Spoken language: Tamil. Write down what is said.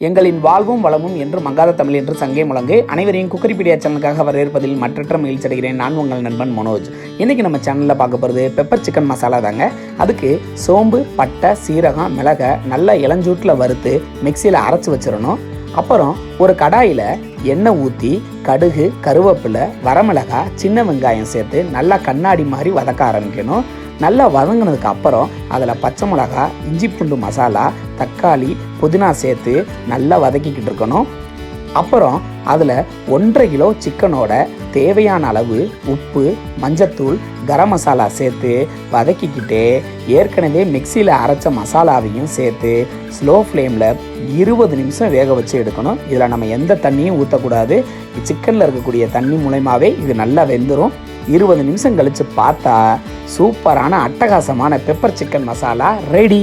எங்களின் வாழ்வும் வளமும் என்று மங்காத தமிழ் என்று சங்கே முழங்கு. அனைவரையும் குக்கரிபீடியா சேனலுக்காக வரவேற்பதில் மற்றற்ற மகிழ்ச்சி அடைகிறேன். நான் உங்கள் நண்பன் மனோஜ். இன்றைக்கி நம்ம சேனலில் பார்க்க போகிறது பெப்பர் சிக்கன் மசாலா தாங்க. அதுக்கு சோம்பு, பட்டை, சீரகம், மிளகை நல்லா இளஞ்சூட்டில் வறுத்து மிக்சியில் அரைச்சி வச்சிடணும். அப்புறம் ஒரு கடாயில் எண்ணெய் ஊற்றி கடுகு, கருவேப்பிலை, வரமிளகாய், சின்ன வெங்காயம் சேர்த்து நல்லா கண்ணாடி மாதிரி வதக்க ஆரம்பிக்கணும். நல்லா வதங்கினதுக்கு அப்புறம் அதில் பச்சை மிளகா, இஞ்சி பூண்டு மசாலா, தக்காளி, புதினா சேர்த்து நல்லா வதக்கிக்கிட்டு இருக்கணும். அப்புறம் அதில் 1.5 கிலோ சிக்கனோட தேவையான அளவு உப்பு, மஞ்சத்தூள், கரம் மசாலா சேர்த்து வதக்கிக்கிட்டே ஏற்கனவே மிக்சியில் அரைச்ச மசாலாவையும் சேர்த்து ஸ்லோ ஃப்ளேமில் 20 நிமிஷம் வேக வச்சு எடுக்கணும். இதில் நம்ம எந்த தண்ணியும் ஊற்றக்கூடாது. சிக்கனில் இருக்கக்கூடிய தண்ணி மூலயமாவே இது நல்லா வெந்துடும். 20 நிமிஷம் கழித்து பார்த்தா சூப்பரான அட்டகாசமான பெப்பர் சிக்கன் மசாலா ரெடி.